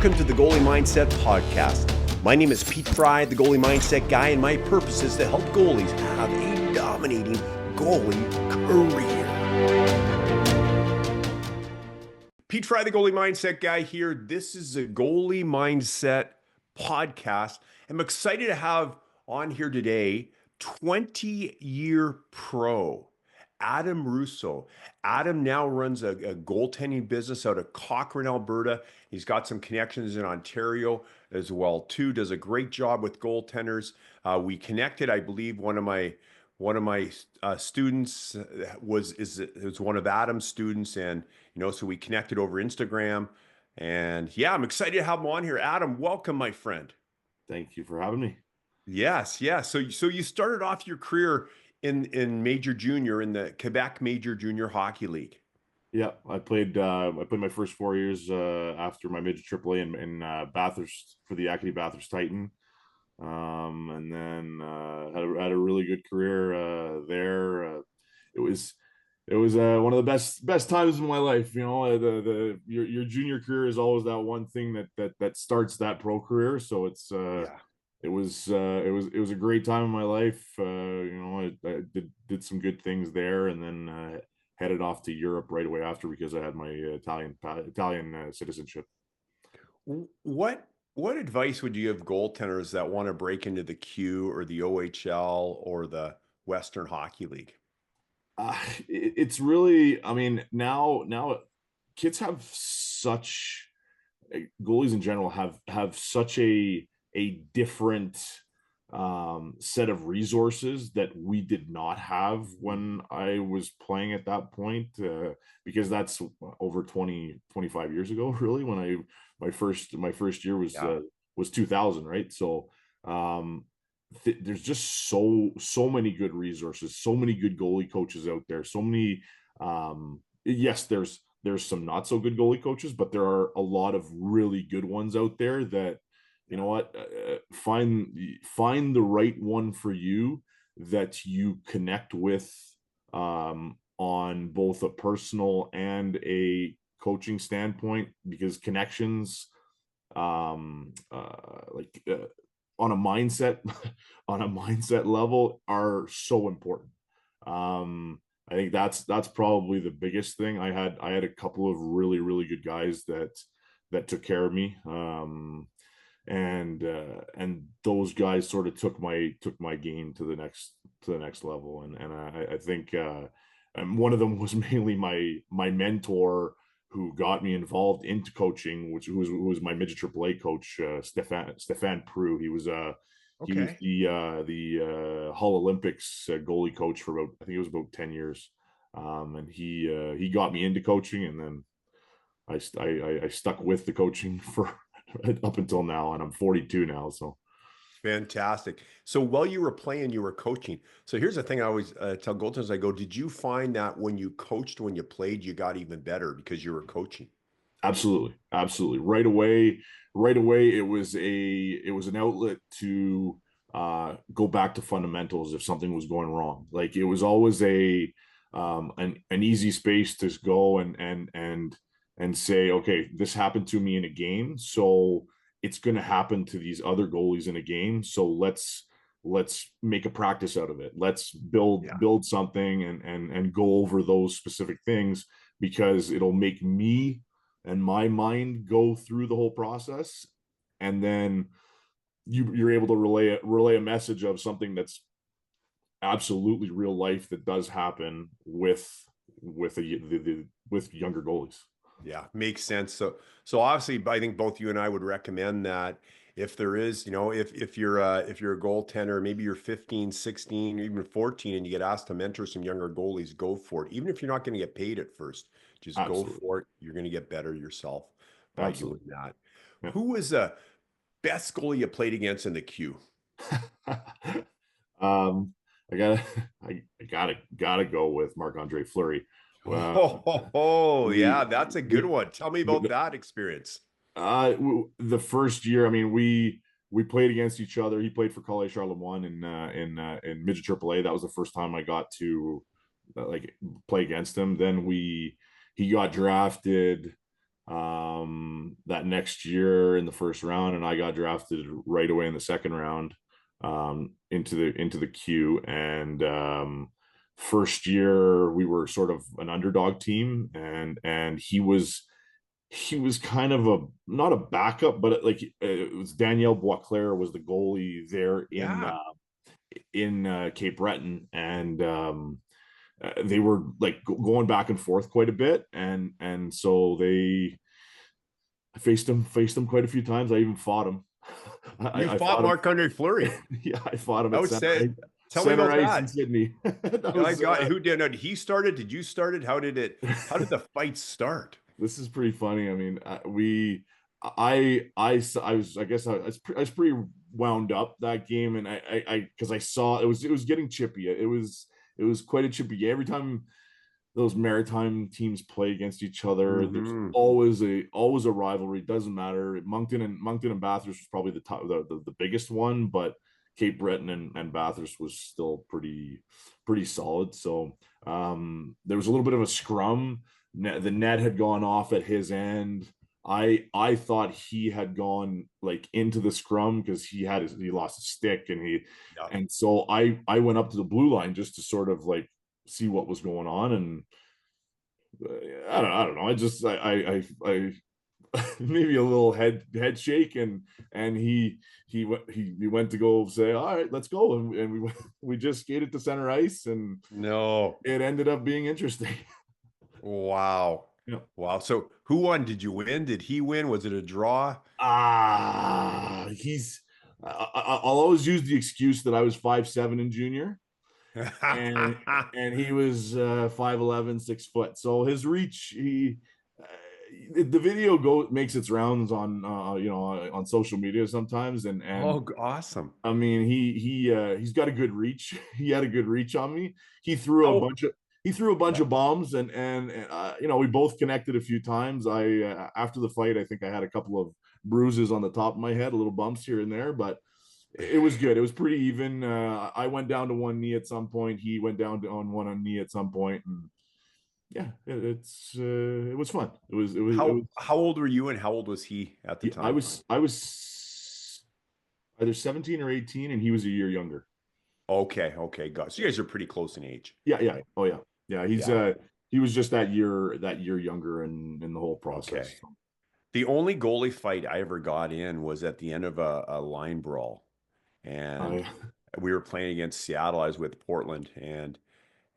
Welcome to the Goalie Mindset Podcast. My name is Pete Fry, the Goalie Mindset Guy, and my purpose is to help goalies have a dominating goalie career. Pete Fry, the Goalie Mindset Guy here. This is the Goalie Mindset Podcast. I'm excited to have on here today 20-year pro Adam Russo. Adam now runs a goaltending business out of Cochrane, Alberta. He's got some connections in Ontario as well too. Does a great job with goaltenders. We connected, I believe, one of my students was one of Adam's students, and so we connected over Instagram. And yeah, I'm excited to have him on here. Adam, welcome, my friend. Thank you for having me. Yes. So you started off your career in Major Junior, in the Quebec Major Junior Hockey League. Yeah, I played my first 4 years after my Major AAA in Bathurst for the Acadie-Bathurst Titan, and then had a really good career there. It was one of the best times of my life. Your junior career is always that one thing that starts that pro career. So it's It was a great time in my life. I did some good things there, and then headed off to Europe right away after because I had my Italian citizenship. What advice would you give goaltenders that want to break into the Q or the OHL or the Western Hockey League? It's really, now kids have such, goalies in general have such a different set of resources that we did not have when I was playing at that point, because that's over 25 years ago, really, when my first year was 2000, right? So there's just so many good resources, so many good goalie coaches out there, so many yes, there's some not so good goalie coaches, but there are a lot of really good ones out there that, you know what, find the right one for you that you connect with on both a personal and a coaching standpoint, because connections on a mindset level are so important. I think that's probably the biggest thing. I had a couple of really good guys that took care of me, and those guys sort of took my game to the next level, and I think and one of them was mainly my mentor, who got me involved into coaching, who was my midget AAA coach, Stefan Prue. He was he was the Hull Olympics goalie coach for I think it was about 10 years, and he got me into coaching, and then I stuck with the coaching for up until now, and I'm 42 now. So fantastic. So while you were playing, you were coaching. So here's the thing I always tell goaltenders. I go, did you find that when you coached, when you played, you got even better because you were coaching? Absolutely. Right away, it was an outlet to go back to fundamentals if something was going wrong. Like, it was always an easy space to go and say, okay, this happened to me in a game, so it's going to happen to these other goalies in a game. So let's make a practice out of it. Let's build something and go over those specific things, because it'll make me and my mind go through the whole process. And then you're able to relay a message of something that's absolutely real life that does happen with younger goalies. Yeah, makes sense. So obviously, I think both you and I would recommend that if there is, if you're a goaltender, maybe you're 15, 16, or even 14, and you get asked to mentor some younger goalies, go for it. Even if you're not going to get paid at first, just Absolutely. Go for it. You're going to get better yourself by Absolutely. Doing that. Yeah. Who was the best goalie you played against in the Q? I gotta go with Marc-André Fleury. Yeah, that's a good one. Tell me about that experience. The first year, we played against each other. He played for Collège Charlemagne in midget AAA. That was the first time I got to play against him. Then he got drafted that next year in the first round, and I got drafted right away in the second round into the Q. And first year we were sort of an underdog team, and he was kind of a not a backup, but like it was Daniel Boisclair was the goalie there Yeah. in Cape Breton, and they were like going back and forth quite a bit, and so I faced him quite a few times. I even fought him. You I fought fought him. Marc-André Fleury. Yeah, I fought him I at would say, tell me center about ice in that. Sydney. That I was got who did it? He started. Did you start it? How did the fight start? this is pretty funny. I mean, I guess I was pretty wound up that game, and because I saw it was getting chippy. It was quite a chippy game. Every time those maritime teams play against each other, there's Mm-hmm. always a rivalry. It doesn't matter. Moncton and Bathurst was probably the biggest one, but Cape Breton and Bathurst was still pretty solid. So there was a little bit of a scrum. The net had gone off at his end. I thought he had gone like into the scrum because he lost his stick, Yeah. and so I went up to the blue line just to sort of like see what was going on. And I don't know. I maybe a little head shake, and he went to go say, all right, let's go, and we just skated to center ice, and No. it ended up being interesting. Wow. Yeah. Wow. So who won? Did you win? Did he win? Was it a draw? I'll always use the excuse that I was 5'7" in junior, and he was 5'11", 6 foot. So his reach, the video makes its rounds on on social media sometimes, and Oh, awesome. I mean he's got a good reach. He had a good reach on me. He threw a Oh, bunch of yeah. bombs, and we both connected a few times. I after the fight, I think I had a couple of bruises on the top of my head, a little bumps here and there, but it was good. It was pretty even. I went down to one knee at some point. He went down to on one knee at some point, and yeah, it was fun. It was. How old were you and how old was he at the time? I was either 17 or 18, and he was a year younger. Okay, okay, got it. So you guys are pretty close in age, Yeah, yeah, right? oh yeah, yeah. Yeah. He was just that year younger in the whole process. Okay. The only goalie fight I ever got in was at the end of a line brawl, and I we were playing against Seattle. I was with Portland, and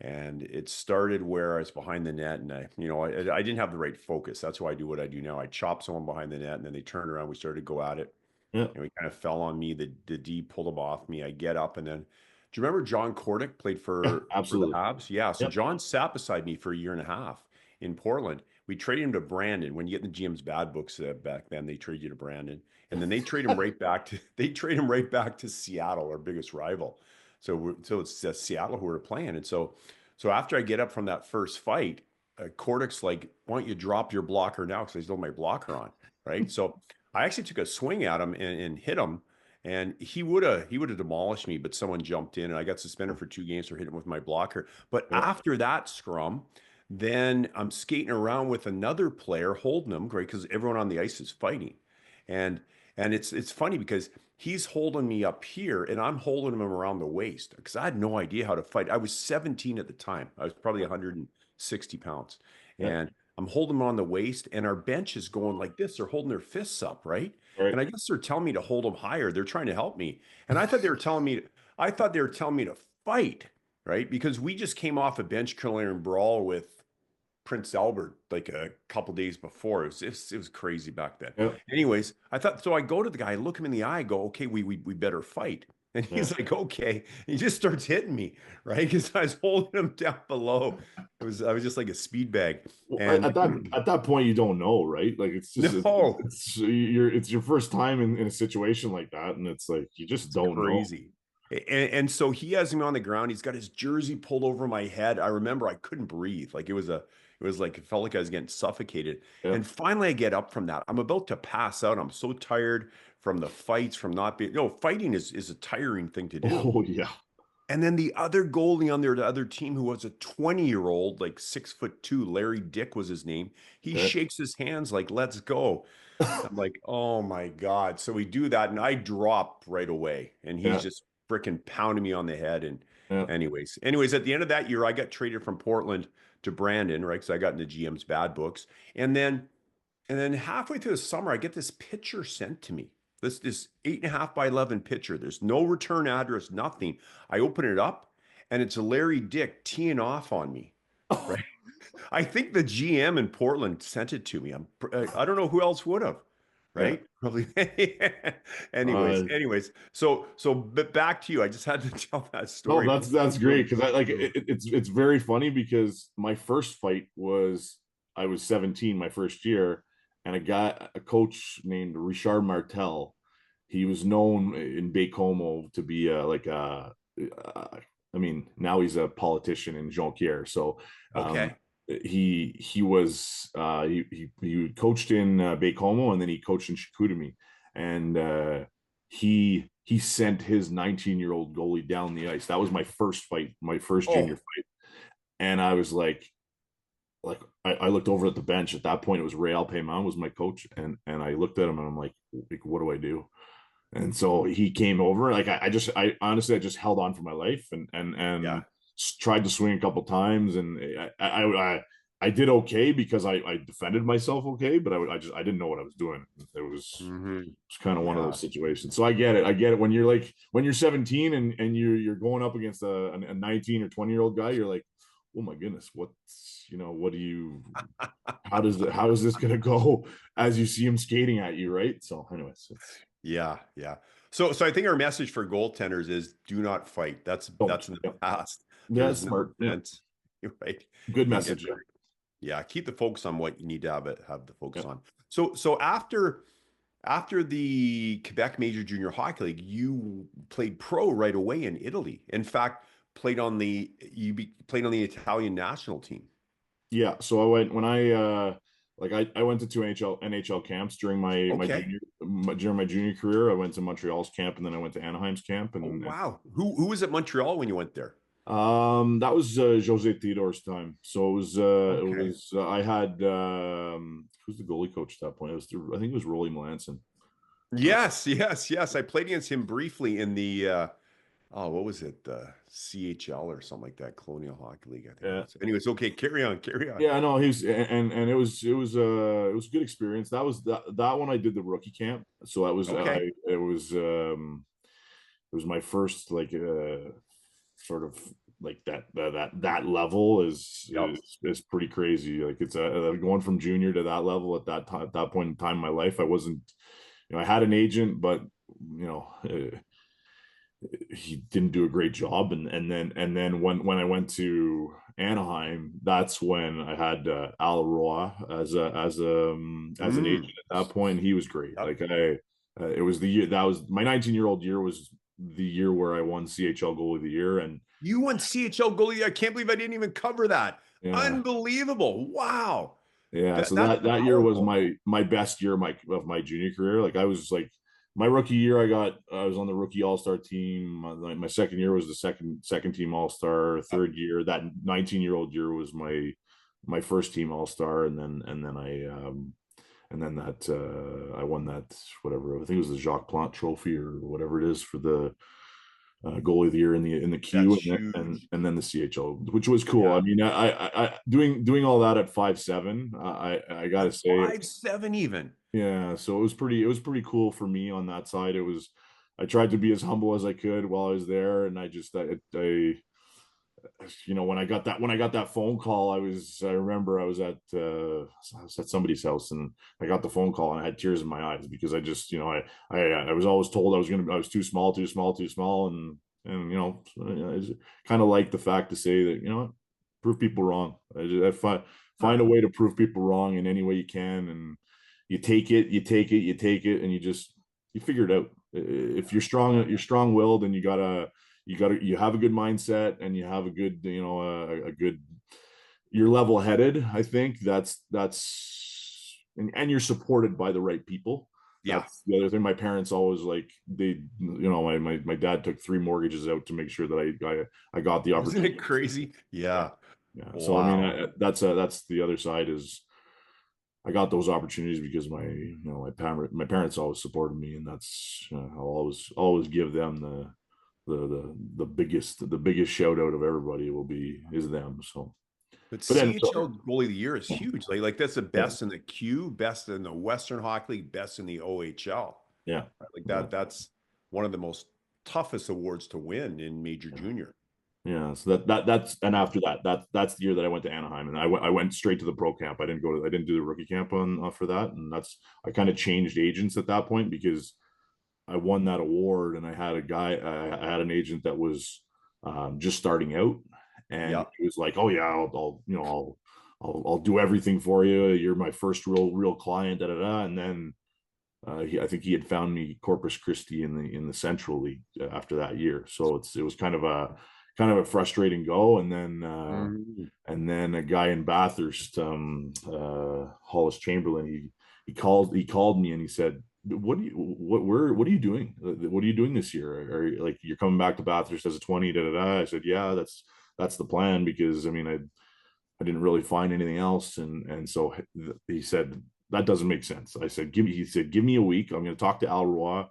it started where I was behind the net, and I didn't have the right focus. That's why I do what I do now. I chop someone behind the net, and then they turned around. We started to go at it, yeah, and we kind of fell on me. The D pulled him off me. I get up, and then do you remember John Cordick played yeah, for the absolutely. Habs? Yeah. So Yep. John sat beside me for a year and a half in Portland. We traded him to Brandon. When you get in the GM's bad books back then, they trade you to Brandon, and then they trade him right back to Seattle, our biggest rival. So it's Seattle who we're playing, and so after I get up from that first fight, Cordick's like, "Why don't you drop your blocker now?" Because I still have my blocker on, right? So I actually took a swing at him and hit him, and he would have demolished me, but someone jumped in, and I got suspended for 2 games for hitting him with my blocker. But Yeah. after that scrum, then I'm skating around with another player holding him, great, because everyone on the ice is fighting, and it's funny because he's holding me up here and I'm holding him around the waist because I had no idea how to fight. I was 17 at the time. I was probably 160 pounds, Yeah. and I'm holding him on the waist, and our bench is going like this. They're holding their fists up, right? Right. And I guess they're telling me to hold them higher. They're trying to help me. And I thought they were telling me to fight, right? Because we just came off a bench clearing brawl with Prince Albert like a couple days before. It was crazy back then. Yeah. Anyways, I thought so. I go to the guy, look him in the eye, go, okay, we better fight. And Yeah. he's like, okay. He just starts hitting me, right? Because I was holding him down below. I was just like a speed bag. Well, And at that point, you don't know, right? Like it's just no, it's your first time in a situation like that, and it's like you just it's don't know. crazy. And so he has me on the ground. He's got his jersey pulled over my head. I remember I couldn't breathe. Like it felt like I was getting suffocated. Yeah. And finally I get up from that. I'm about to pass out. I'm so tired from the fights, from not being, fighting is a tiring thing to do. Oh yeah. And then the other goalie on the other team, who was a 20-year-old, like 6'2", Larry Dick was his name. He Yeah. shakes his hands like, let's go. I'm like, oh my God. So we do that, and I drop right away. And he's Yeah. just freaking pounding me on the head. And Yeah. anyways, at the end of that year, I got traded from Portland to Brandon, right? Because I got into GM's bad books. And then halfway through the summer, I get this picture sent to me. This 8.5 by 11 picture. There's no return address, nothing. I open it up, and it's a Larry Dick teeing off on me, right? I think the GM in Portland sent it to me. I don't know who else would have, Yeah. right? Probably. Uh, anyways. But back to you. I just had to tell that no, story. that's great, because I like Boom. it's very funny, because my first fight was, I was 17 my first year, and a coach named Richard Martel. He was known in Baie-Comeau to be I mean, now he's a politician in Jonquière. So um, Okay. he coached in Baie-Comeau, and then he coached in Chicoutimi, and he sent his 19-year-old goalie down the ice. That was my first fight, my first junior Oh, fight, and I was I looked over at the bench. At that point, it was Ray Alpayman was my coach, and I looked at him, and I'm like, what do I do? And so he came over. I honestly, I just held on for my life, and yeah. tried to swing a couple times, and I did okay, because I defended myself okay, but I didn't know what I was doing. It's kind of one of Yeah. those situations. So I get it when you're 17, and you're going up against a 19 or 20-year-old guy. You're like, oh my goodness, what do you, how is this going to go, as you see him skating at you, right? So anyways, Yeah, yeah. So I think our message for goaltenders is do not fight. don't. That's in the Yeah, past. yeah, There's no smart. Yeah, defense, right? good You can get message. Yeah, hurt. Yeah, keep the focus on what you need to have the yeah, focus on. So after the Quebec Major Junior Hockey League, you played pro right away in Italy. In fact, played on the Italian national team. yeah. So I went when I went to two NHL camps during Okay. during my junior career. I went to Montreal's camp, and then I went to Anaheim's camp, Oh and wow. Who was at Montreal when you went there? that was Jose Theodore's time. So Okay. I had who's the goalie coach at that point? I think it was Rolly Melanson. Uh, Yes. I played against him briefly in the what was it? The CHL or something like that, Colonial Hockey League, I think it yeah, was. Anyways, okay, carry on. yeah, I know he's and it was a good experience. That one I did the rookie camp, so that was Okay. it was my first sort of like that level Yep. is pretty crazy. Like it's going from junior to that level at that time, at that point in time in my life. I wasn't, I had an agent, but he didn't do a great job. And then when I went to Anaheim, that's when I had Al Roy as an agent Mm. at that point. He was great. Yep. It was the year that was my 19-year-old year, was the year where I won CHL Goalie of the Year. And You won CHL goalie. I can't believe I didn't even cover that. yeah, Unbelievable. Wow. yeah. So That's that year was powerful. my best year of my junior career. Like I was like my rookie year, I was on the rookie all-star team. My second year was the second team all-star. Yep. Third year, that 19-year-old year, was my first team all-star, and then that I won that, whatever, I think it was the Jacques Plante Trophy or whatever it is, for the goalie of the year in the That's Q, huge. and then the CHL, which was cool. I Yeah. mean, I doing all that at 5'7", I gotta At say, 5'7" even. yeah. So it was pretty cool for me on that side. I tried to be as humble as I could while I was there, and when I got that phone call, I remember I was at somebody's house, and I got the phone call, and I had tears in my eyes, because I just, I was always told I was too small, too small, too small, and I just kind of like the fact to say that, prove people wrong. Find a Ah, way to prove people wrong in any way you can, and you take it, and you figure it out. If you're strong willed, and you have a good mindset, and you have a good, a good, you're level headed. I think that's and you're supported by the right people. Yeah. That's the other thing. My parents always like my dad took 3 mortgages out to make sure that I got the Isn't opportunity. it crazy? Yeah. Yeah. So I Wow. mean, that's the other side is I got those opportunities because my parents always supported me, and that's I'll always give them the biggest shout out of everybody is them. So, But but then CHL goalie of the year is huge. Like that's the yeah, best in the Q, best in the Western Hockey League, best in the OHL. yeah, Right? Like yeah. that's one of the most toughest awards to win in major junior. Yeah, so that's and after that's the year that I went to Anaheim, and I went straight to the pro camp. I didn't do the rookie camp on for that, and I kind of changed agents at that point because I won that award, and I had an agent that was just starting out, and Yeah. he was like, "Oh yeah, I'll do everything for you. You're my first real client." Da da da, and then I think he had found me Corpus Christi in the Central League after that year. So it was kind of a frustrating go. Mhm. And then a guy in Bathurst, Hollis Chamberlain, he called me and he said, what are you doing? What are you doing this year? Are you, like, you're coming back to Bathurst as a 20? Da, da, da. I said, yeah, that's the plan, because I mean, I didn't really find anything else. And so he said, that doesn't make sense. I said, he said, give me a week. I'm going to talk to Al Roy.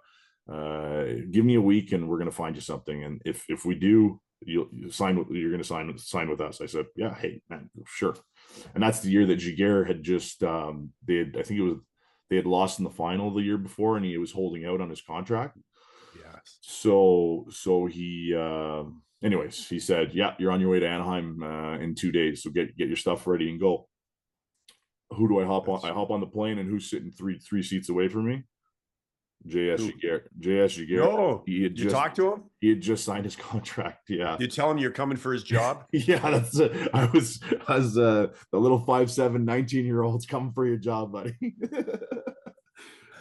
Give me a week and we're going to find you something. And if we do, you're going to sign with us. I said, yeah, hey man, sure. And that's the year that Giguère had just, they had lost in the final the year before, and he was holding out on his contract. Yes. So he, anyways, he said, yeah, you're on your way to Anaheim in 2 days. So get your stuff ready and go. Who do I hop on? I hop on the plane, and who's sitting three seats away from me? JS Who? Giguère. JS Giguère. No. You talked to him? He had just signed his contract. Yeah. You tell him you're coming for his job? Yeah, that's I was the little 5'7", 19-year-olds coming for your job, buddy.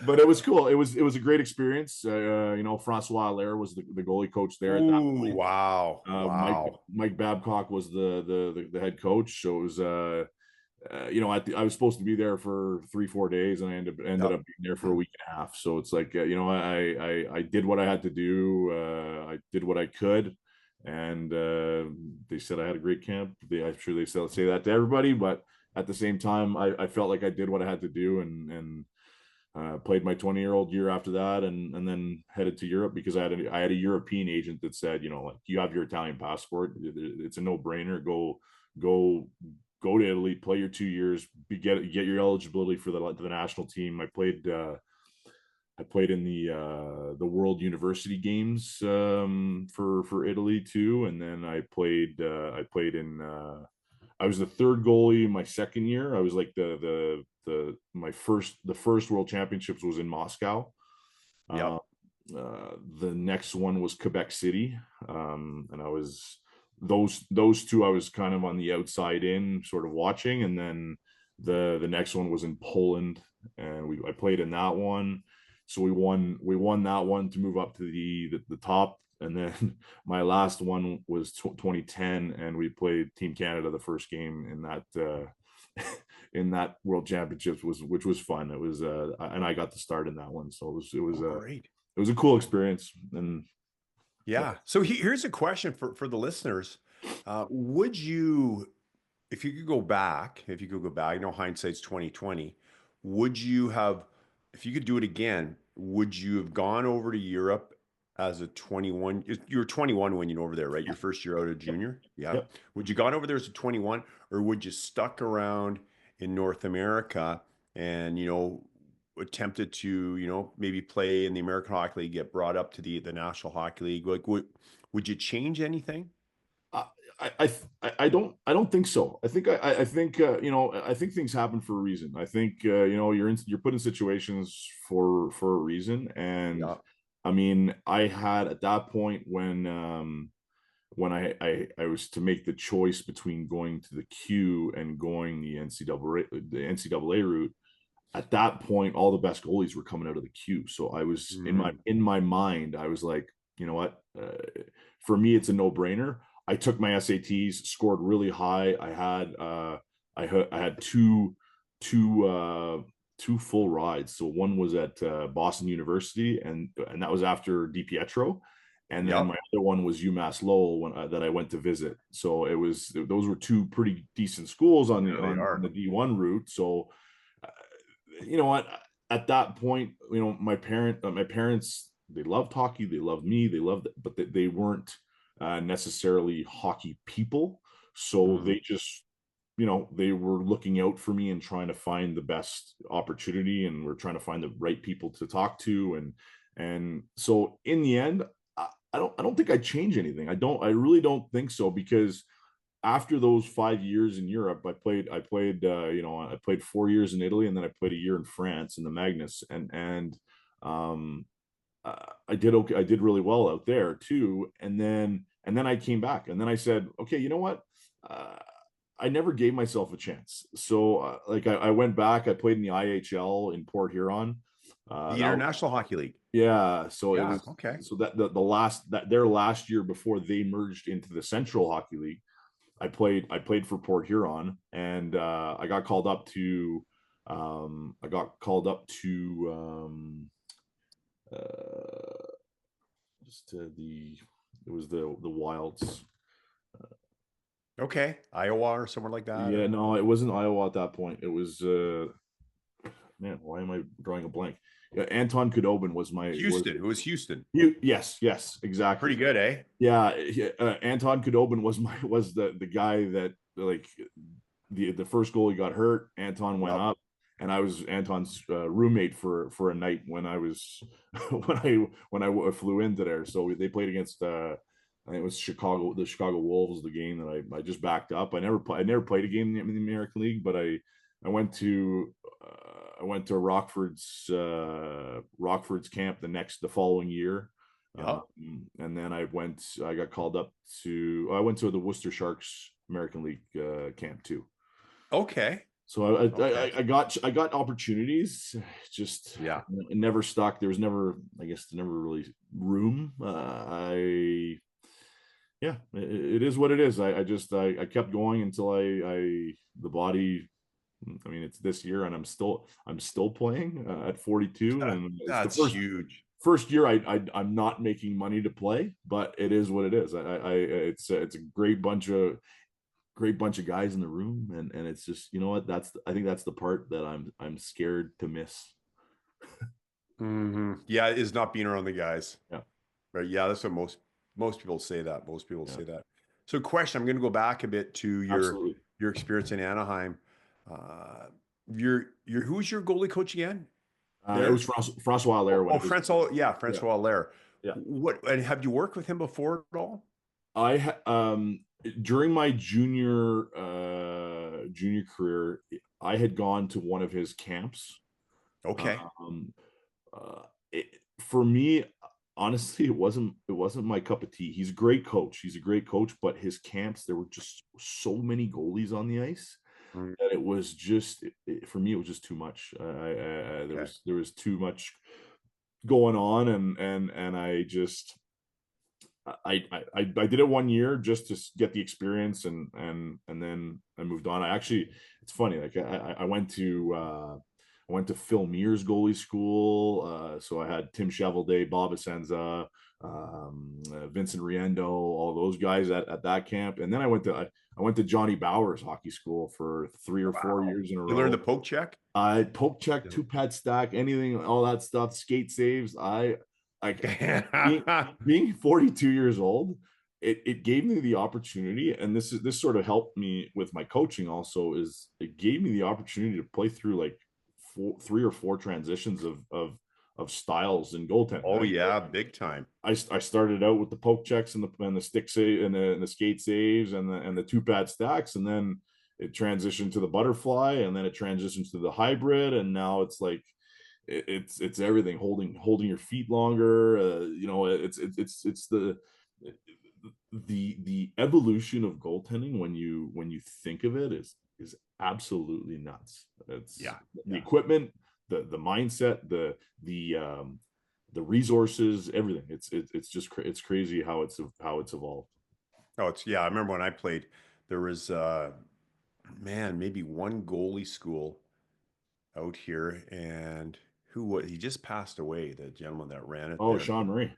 But it was cool. It was a great experience. François Allaire was the goalie coach there at that Ooh, point. wow. Wow. Mike Babcock was the head coach. So it was I was supposed to be there for 3-4 days, and I ended up being there for a week and a half. So it's like I did what I had to do. I did what I could, and they said I had a great camp. I'm sure they still say that to everybody, but at the same time, I felt like I did what I had to do, and played my 20-year-old year after that, and then headed to Europe because I had a European agent that said, like, you have your Italian passport, it's a no-brainer. Go to Italy, play your 2 years, get your eligibility for the national team. I played in the World University Games for Italy too, and then I played in. I was the third goalie my second year. I was like the first World Championships was in Moscow. Yep. The next one was Quebec City, and I was those two. I was kind of on the outside in, sort of watching, and then the next one was in Poland, and I played in that one. So we won that one to move up to the top, and then my last one was 2010, and we played Team Canada the first game in that in that World Championships, which was fun. It was and I got to start in that one, so Great. it was a cool experience. And Yeah. So here's a question for the listeners. Would you, if you could go back, hindsight's 2020, would you have, if you could do it again, would you have gone over to Europe as a 21? You were 21 when you went over there, right? Your first year out of junior? Yeah. yep. Would you gone over there as a 21, or would you stuck around in North America and, attempted to, maybe play in the American Hockey League, get brought up to the National Hockey League? Like, would you change anything? I don't think so. I think I think I think things happen for a reason. I think you're put in situations for a reason. And Yeah. I mean, I had at that point when I was to make the choice between going to the Q and going the NCAA route. At that point, all the best goalies were coming out of the Q. So I was Mhm. in my mind, I was like, you know what? For me, it's a no brainer. I took my SATs, scored really high. I had two two full rides. So one was at Boston University, and that was after DiPietro, and then Yep. my other one was UMass Lowell that I went to visit. So those were two pretty decent schools on Yeah, they on are. the D1 route. So uh, you know what, at that point, my parents, they loved hockey, they loved me, they loved it, but they weren't necessarily hockey people. So Mhm. they just, they were looking out for me and trying to find the best opportunity, and we're trying to find the right people to talk to. And so in the end, I don't think I change anything. I really don't think so, because after those 5 years in Europe, I played 4 years in Italy, and then I played a year in France in the Magnus, and um, I did okay. I did really well out there too. And then I came back, and then I said, okay, you know what? Uh, I never gave myself a chance. So like I went back. I played in the IHL in Port Huron. The That International Hockey League. Yeah. So it Yeah. was Okay. so that the last that their last year before they merged into the Central Hockey League. I played for Port Huron, and I got called up to uh, just the it was the Wilds. Okay. Iowa or somewhere like that, Yeah, or no, it wasn't Iowa at that point. It was man, why am I drawing a blank? Yeah, Anton Kudobin Houston. It was Houston. yes, Pretty exactly. good, eh? Yeah, Anton Kudobin was the guy that, like, the first goalie got hurt. Anton went Yep. up, and I was Anton's roommate for a night when I was when I flew into there. So they played against I think it was the Chicago Wolves, the game that I just backed up. I never played a game in the American League, but I went to Rockford's camp the following year. Yep. And then I got called up I went to the Worcester Sharks American League camp too. Okay. So Okay. I got opportunities, just Yeah. it never stuck. There was never, I guess, never really room. It is what it is. I kept going until the body. I mean, it's this year, and I'm still playing at 42, and it's the That's first huge. first year I'm not making money to play, but it is what it is. It's a great bunch of guys in the room, and it's just, you know what, I think that's the part that I'm scared to miss. Yeah, is not being around the guys. Yeah, Right. Yeah, that's what most people say that. Most people yeah, say that. So question, I'm going to go back a bit to absolutely. your experience in Anaheim. Uh who's your goalie coach again? It was There? François Allaire when Oh, it was. Yeah, François Allaire. yeah. What, and have you worked with him before at all? During my junior career, I had gone to one of his camps. Okay. Um, uh, for me, honestly, it wasn't my cup of tea. He's a great coach. He's a great coach, but his camps, there were just so many goalies on the ice Mm, that it was just for me, it was just too much. okay. There was too much going on, and I did it 1 year just to get the experience, and then I moved on. It's funny, like I went to Phil Mears goalie school. So I had Tim Chevelday, Bob Asenza, Vincent Riendo, all those guys at that camp. And then I went to Johnny Bauer's hockey school for 3 or 4 years in a You learned row. the poke check? I poke check, Yeah. two pad stack, anything, all that stuff, skate saves. Like being, Yeah. being 42 years old, it gave me the opportunity, and this sort of helped me with my coaching also, is it gave me the opportunity to play through like three or four transitions of styles in Oh goaltending. yeah, big time. I started out with the poke checks and the stick save and the skate saves and the two pad stacks, and then it transitioned to the butterfly, and then it transitions to the hybrid, and now it's like it's everything, holding your feet longer. It's the evolution of goaltending, when you think of it, is absolutely nuts. It's Yeah. the Yeah. equipment, the mindset, the resources, everything. It's just it's crazy how it's evolved. Oh, yeah, I remember when I played, there was man, maybe one goalie school out here, and he just passed away, the gentleman that ran it Oh, there. Sean Murray.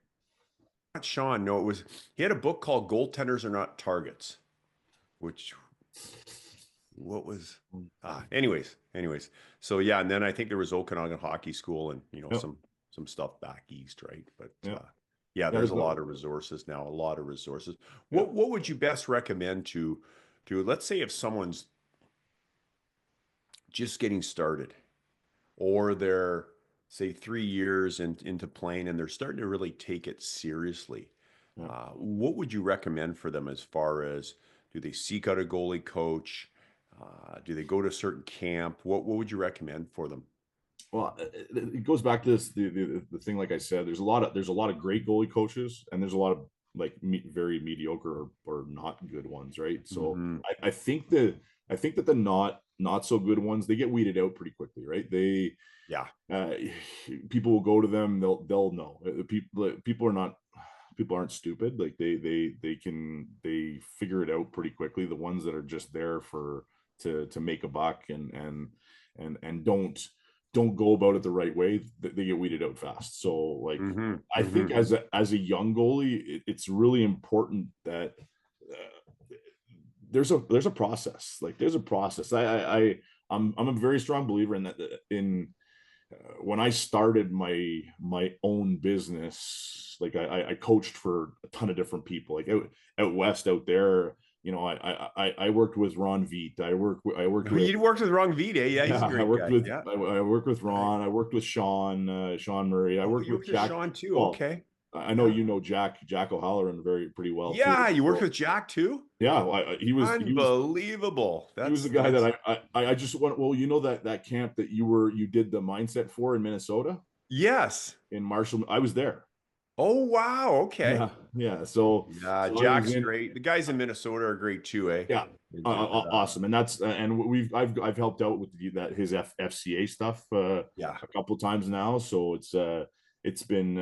Not Sean, no, he had a book called Goaltenders Are Not Targets, which what was anyways. So yeah, and then I think there was Okanagan Hockey School and Yep. some stuff back east, right? But Yep. yeah, there's a lot of resources now, What would you best recommend to let's say if someone's just getting started, or they're say 3 years into playing and they're starting to really take it seriously? What would you recommend for them as far as, do they seek out a goalie coach? Do they go to a certain camp? What would you recommend for them? Well, it goes back to this the thing. Like I said, there's a lot of great goalie coaches, and there's a lot of like very mediocre or not good ones, right? So I think that the not so good ones, they get weeded out pretty quickly, right? People will go to them, they'll know. People aren't stupid. Like they figure it out pretty quickly. The ones that are just there to make a buck and don't go about it the right way, they get weeded out fast. So like I think as a young goalie, it's really important that there's a process. Like there's a process. I'm a very strong believer in that. When I started my own business, like I coached for a ton of different people, like out west out there. I worked with Ron Veet. I worked with You worked with Ron Veet, eh? Yeah, he's a great guy. I worked with Ron. I worked with Sean Murray. I worked with Jack. Sean too. Well, okay. I know you know Jack O'Halloran pretty well. Yeah, too. You worked with Jack too? Yeah, he was unbelievable. He was the guy that I just went. Well, you know that camp that you did the mindset for in Minnesota? Yes. In Marshall, I was there. Oh wow, okay. Yeah. So Jack's great. The guys in Minnesota are great too, eh? Yeah, awesome. And that's and I've helped out with his FCA stuff a couple of times now. So it's been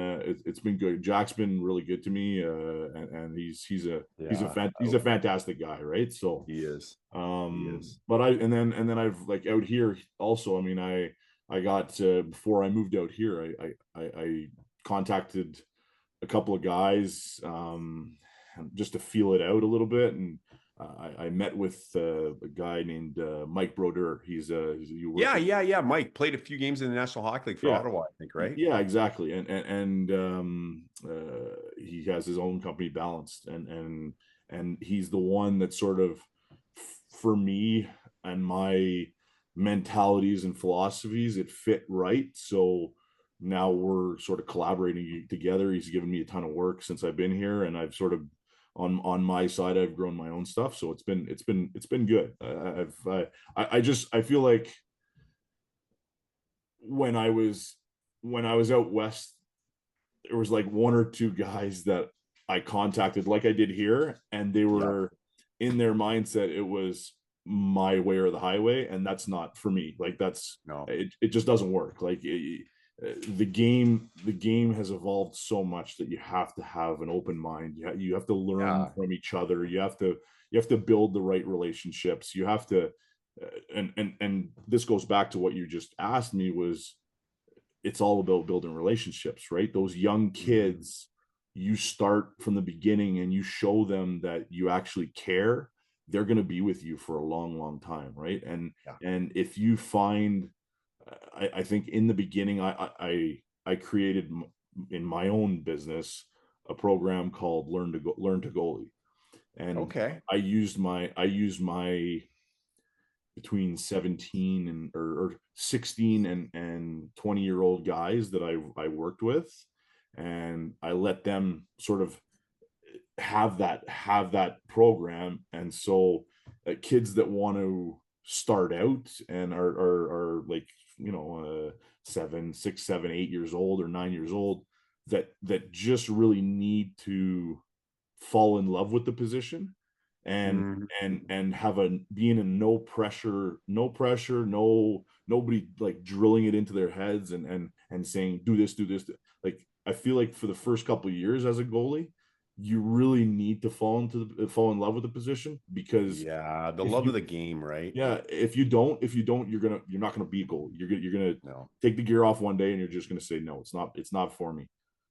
good. Jack's been really good to me, and he's a fantastic guy, right? So he is. But and then I've like out here also. I mean, I got before I moved out here, I contacted a couple of guys just to feel it out a little bit, and I met with a guy named Mike Brodeur. Mike played a few games in the National Hockey League for Ottawa, I think, right? Yeah, exactly. And he has his own company, Balanced, and he's the one that sort of, for me and my mentalities and philosophies, it fit right. So now we're sort of collaborating together. He's given me a ton of work since I've been here, and I've sort of on my side, I've grown my own stuff. So it's been good. I feel like when I was out west, there was like one or two guys that I contacted like I did here, and they were in their mindset it was my way or the highway, and that's not for me. Like it just doesn't work. Like the game has evolved so much that you have to have an open mind. You have to learn from each other. You have to build the right relationships. You have to and this goes back to what you just asked me, was it's all about building relationships, right? Those young kids, you start from the beginning and you show them that you actually care, they're going to be with you for a long time, right? And if you find I think in the beginning, I created in my own business a program called Learn to Goalie, and I used my between 17 and or 16 and 20-year-old guys that I worked with, and I let them sort of have that program. And so kids that want to start out and are like 6, 7, 8 years old or 9 years old, that just really need to fall in love with the position and have being in no pressure, nobody like drilling it into their heads and saying do this. Like I feel like for the first couple of years as a goalie, you really need to fall in love with the position, because Yeah, the if love of you the game, right? yeah, if you don't, you're not gonna be a goalie. You're gonna No. take the gear off one day and you're just gonna say, no, it's not for me.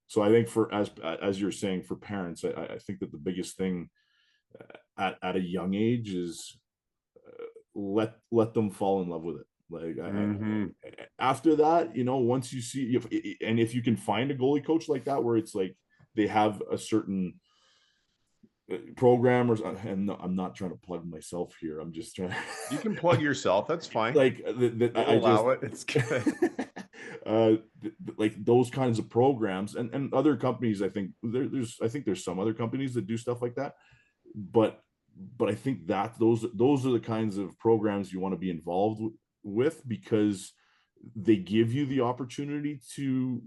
So I think, for as you're saying, for parents, I think that the biggest thing at a young age is, let them fall in love with it. Like, Hmm. after that, once you see if you can find a goalie coach like that, where it's like they have a certain program, and no, I'm not trying to plug myself here. I'm just trying You can plug yourself. That's fine. like We'll I just allow it. It's good. like those kinds of programs, and other companies. I think there's some other companies that do stuff like that, but I think that those are the kinds of programs you want to be involved with, because they give you the opportunity to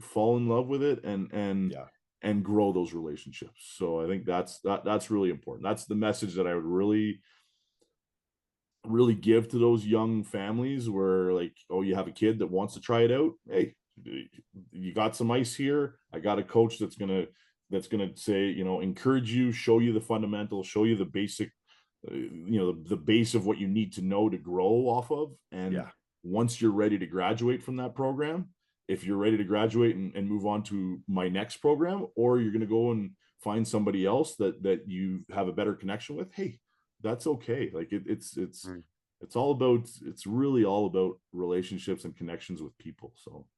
fall in love with it, Yeah. and grow those relationships. So I think that's really important. That's the message that I would really give to those young families, where, like, oh, you have a kid that wants to try it out. Hey, you got some ice here. I got a coach that's gonna say, encourage you, show you the fundamentals, show you the basic, the base of what you need to know to grow off of. And Yeah. once you're ready to graduate from that program, if you're ready to graduate and move on to my next program, or you're going to go and find somebody else that you have a better connection with, hey, that's okay. Like, Mm. it's really all about relationships and connections with people. So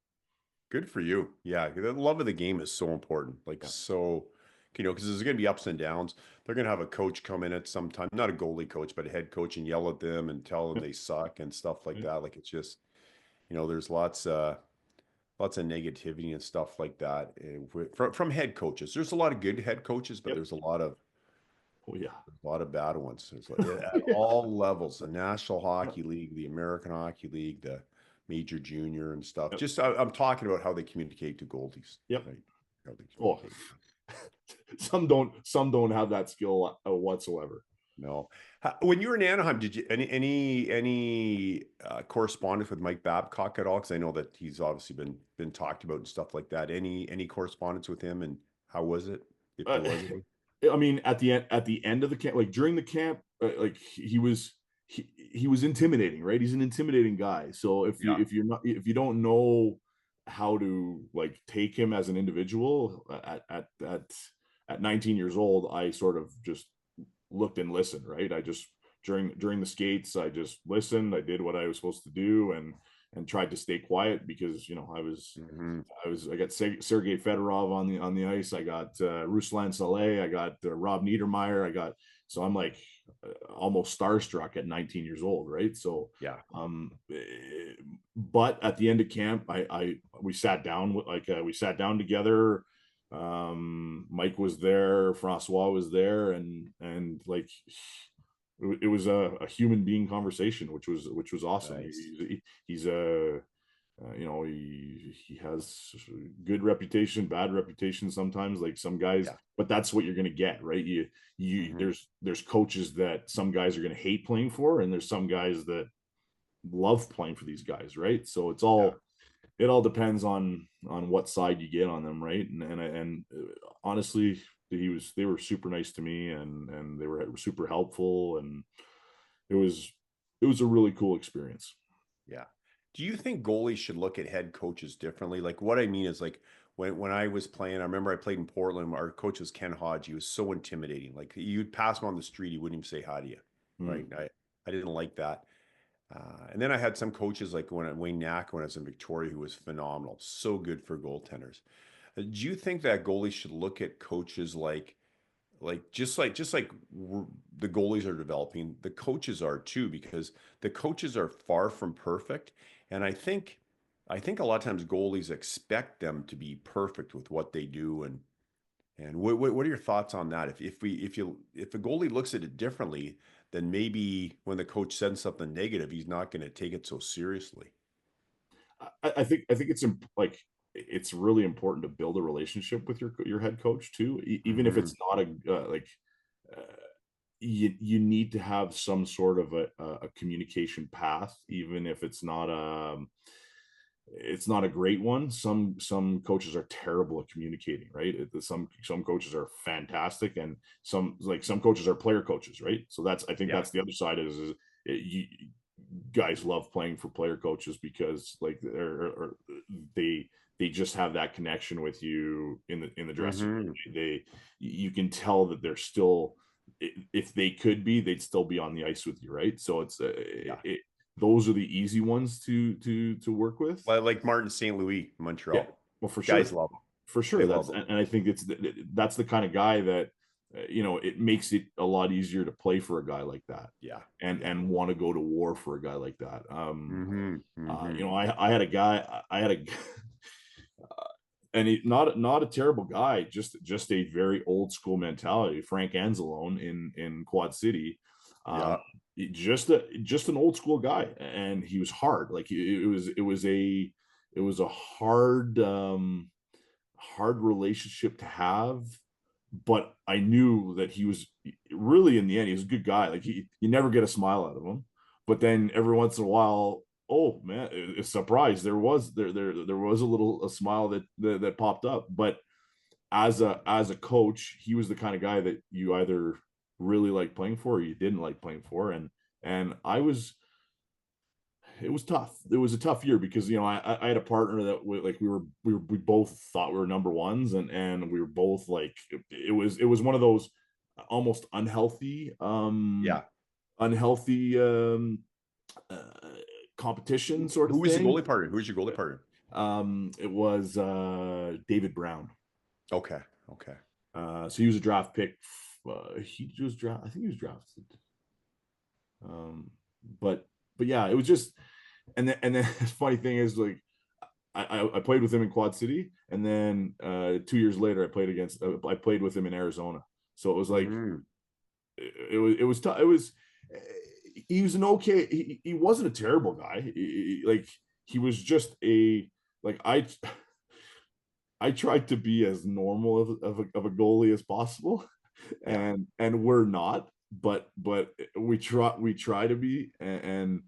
Good for you. Yeah. The love of the game is so important. Like, yeah. so, because there's going to be ups and downs. They're going to have a coach come in at some time, not a goalie coach, but a head coach, and yell at them and tell them Yeah. they suck and stuff like Yeah. that. Like, it's just, there's lots of negativity and stuff like that from head coaches. There's a lot of good head coaches, but Yep. there's Oh yeah. a lot of bad ones. There's at Yeah. all levels: the National Yeah. Hockey League, the American Hockey League, the Major Junior and stuff. Yep. Just I'm talking about how they communicate to goalies, Yep. right? How they Oh, communicate. some don't have that skill whatsoever. No. When you were in Anaheim, did you any correspondence with Mike Babcock at all? Because I know that he's obviously been talked about and stuff like that. Any correspondence with him, and how was it, if there Uh, was any? I mean, at the end of the camp, like during the camp, like he was intimidating, right? He's an intimidating guy. So Yeah. if you don't know how to, like, take him as an individual, at 19 years old, I sort of just looked and listened, right? I just, during the skates, I just listened. I did what I was supposed to do, and tried to stay quiet, because Hmm. I got Sergei Fedorov on the ice. I got Ruslan Saleh. I got Rob Niedermeyer. So I'm like, almost starstruck at 19 years old, right? So, Yeah. but at the end of camp, we sat down, we sat down together. Mike was there, François was there, and like, it was a human being conversation, which was awesome. Nice. He's a he has good reputation, bad reputation sometimes, like some guys, Yeah. but that's what you're going to get, right? Hmm. There's coaches that some guys are going to hate playing for, and there's some guys that love playing for these guys, right? So Yeah. it all depends on what side you get on them, right? And honestly, they were super nice to me, and they were super helpful, and it was a really cool experience. Yeah. Do you think goalies should look at head coaches differently? Like, what I mean is, like, when I was playing, I remember I played in Portland. Our coach was Ken Hodge. He was so intimidating. Like, you'd pass him on the street, he wouldn't even say hi to you, right? Mm. I didn't like that. And then I had some coaches like Wayne Knack when I was in Victoria, who was phenomenal, so good for goaltenders. Do you think that goalies should look at coaches like the goalies are developing, the coaches are too, because the coaches are far from perfect, and I think a lot of times goalies expect them to be perfect with what they do, and what are your thoughts on that? If a goalie looks at it differently, then maybe when the coach sends something negative, he's not going to take it so seriously. I think like, it's really important to build a relationship with your head coach too, even if Hmm. it's not uh, you need to have some sort of a communication path, even if it's not it's not a great one. Some coaches are terrible at communicating, right? Some coaches are fantastic, and some coaches are player coaches, right? So I think that's the other side is guys love playing for player coaches because like they just have that connection with you in the dressing room. You can tell that they're still, if they could be, they'd still be on the ice with you, right? So it's those are the easy ones to work with. Like Martin St. Louis, Montreal. Yeah, well, for Guys sure, love him. for sure. And I think that's the kind of guy that it makes it a lot easier to play for a guy like that. And want to go to war for a guy like that. I had a and he, not a terrible guy, just a very old school mentality. Frank Anzalone in Quad City, just an old school guy, and he was hard. Like it was a hard relationship to have, but I knew that he was really, in the end, he was a good guy. Like you never get a smile out of him, but then every once in a while, oh man, it's a surprise. There was a smile that popped up. But as a coach, he was the kind of guy that you either really liked playing for or you didn't like playing for. And it was tough. It was a tough year because I had a partner that we both thought we were number ones, and we were both like, it was one of those almost unhealthy competition sort of thing. Who was your goalie partner? Who's your goalie partner? It was David Brown. Okay. So he was a draft pick. I think he was drafted. But yeah, it was just, and then the funny thing is, like, I played with him in Quad City, and then 2 years later I played with him in Arizona. So it was like it was tough. He was an okay. He wasn't a terrible guy. He was just I tried to be as normal of a goalie as possible, and we're not, but we try to be, and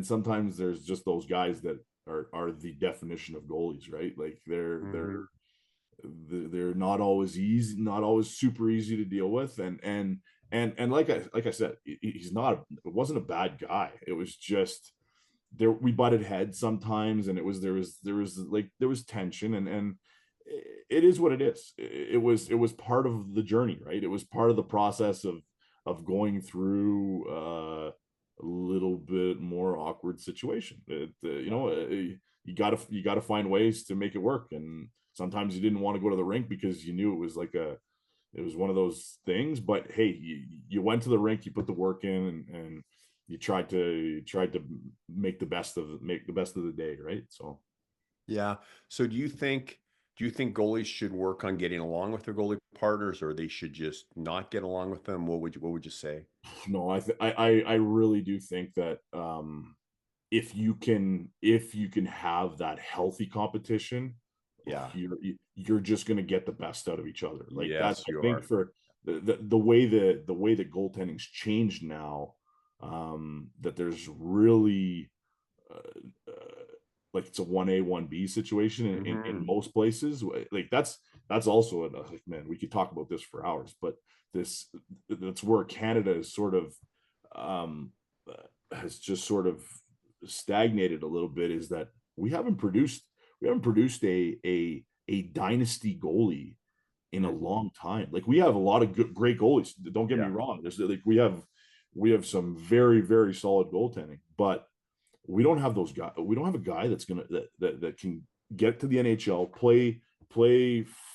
sometimes there's just those guys that are the definition of goalies, right? Like they're not always easy, not always super easy to deal with, and like I said, it wasn't a bad guy. It was just we butted heads sometimes, and there was tension, and it is what it is. It was part of the journey, right? It was part of the process of going through a little bit more awkward situation. You gotta find ways to make it work, and sometimes you didn't want to go to the rink because you knew it was one of those things. But hey, you went to the rink, you put the work in, and you tried to make the best of the day, right? So yeah. So do you think goalies should work on getting along with their goalie partners, or they should just not get along with them? What would you say? No, I really do think that if you can have that healthy competition, you're just going to get the best out of each other. Like that's, I think, for the way that goaltending's changed now, that there's really like it's a 1A 1B situation in most places. Like that's also like, man, we could talk about this for hours, but that's where Canada is sort of has just sort of stagnated a little bit, is that we haven't produced a dynasty goalie in a long time. Like we have a lot of great goalies, don't get me wrong. There's like we have some very, very solid goaltending, but we don't have those guys. We don't have a guy that's gonna that can get to the NHL, play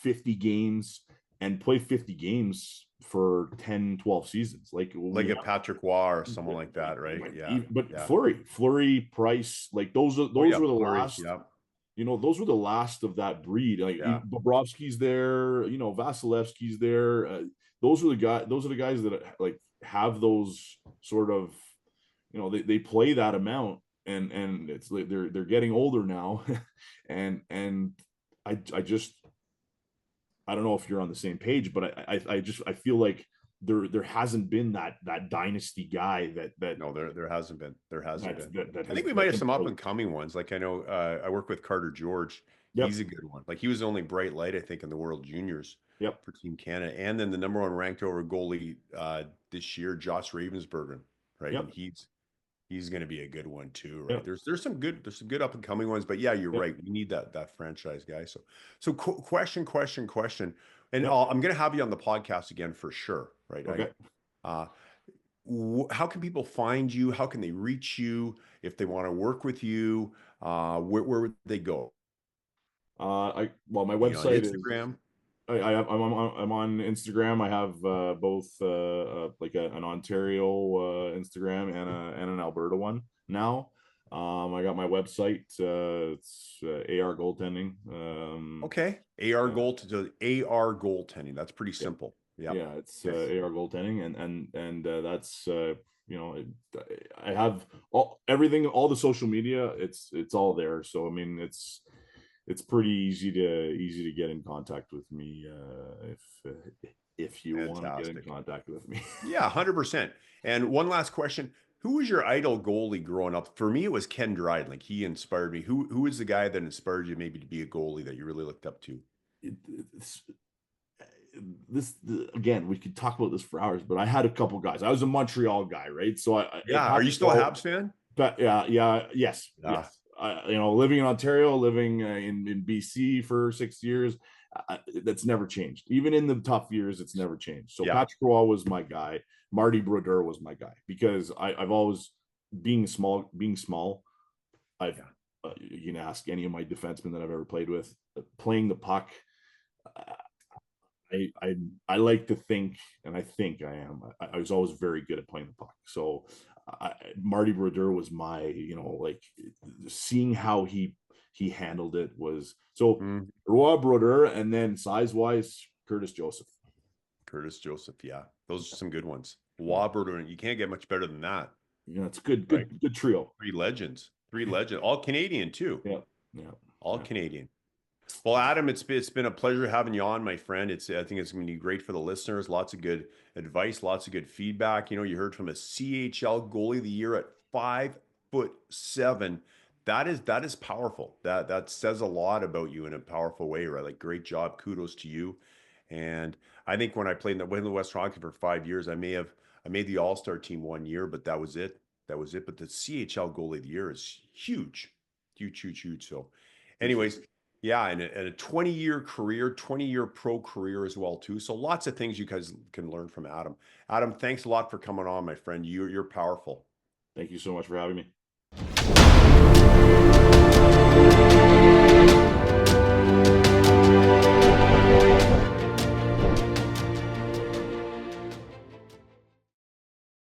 50 games and play 50 games for 10, 12 seasons. Like a Patrick Waugh or someone like that, right? But Fleury, Price, like those were the Fleury, last. Yeah. Those were the last of that breed. Like Bobrovsky's there, Vasilevsky's there. Those are the guys that like have those sort of, they play that amount, and it's like they're getting older now, and I don't know if you're on the same page, but I feel like there hasn't been that dynasty guy that No, there hasn't been. There hasn't been. that I has think we might have some up and coming ones. Like I know I work with Carter George. Yep. He's a good one. Like he was the only bright light, I think, in the World Juniors Yep. for Team Canada. And then the number one ranked over goalie this year, Josh Ravensbergen, right? Yep. And he's going to be a good one too, right? Yep. There's some good up and coming ones, but yeah, you're Yep. right. We need that franchise guy. So question, and Yep. I'm going to have you on the podcast again for sure, right? Okay. How can people find you? How can they reach you if they want to work with you? Where would they go? My website on Instagram. is I'm on Instagram. I have both like an Ontario Instagram and an Alberta one now. I got my website. It's AR goaltending. Okay, AR goaltending. That's pretty simple. Yeah, it's AR goaltending, and that's I have everything, all the social media. It's all there. So I mean, it's pretty easy to get in contact with me if you want to get in contact with me. Yeah, 100%. And one last question. Who was your idol goalie growing up? For me, it was Ken Dryden. Like he inspired me. Who is the guy that inspired you maybe to be a goalie that you really looked up to? Again, we could talk about this for hours, but I had a couple guys. I was a Montreal guy, right? So are you still a Habs fan? But yes. Living in Ontario, living in BC for 6 years, that's never changed. Even in the tough years, it's never changed. So Patrick Roy was my guy. Marty Brodeur was my guy because I've always being small. I've you can ask any of my defensemen that I've ever played with. Playing the puck, I like to think, and I think I am. I was always very good at playing the puck. So Marty Brodeur was my, like seeing how he handled it was so. Roy Brodeur, and then size wise, Curtis Joseph. Yeah, those are some good ones. Roy Brodeur, you can't get much better than that. Yeah, it's good trio. Three legends, all Canadian too. Yeah, all Canadian. Well, Adam, it's been a pleasure having you on, my friend. I think it's going to be great for the listeners. Lots of good advice, lots of good feedback. You heard from a CHL goalie of the year at 5'7". That is powerful. That says a lot about you in a powerful way, right? Like, great job, kudos to you. And I think when I played in the West Hockey for 5 years, I made the All-Star team 1 year, but that was it. But the CHL goalie of the year is huge. So, anyways. Yeah, and a 20-year career, 20-year pro career as well too. So lots of things you guys can learn from Adam. Adam, thanks a lot for coming on, my friend. You're powerful. Thank you so much for having me.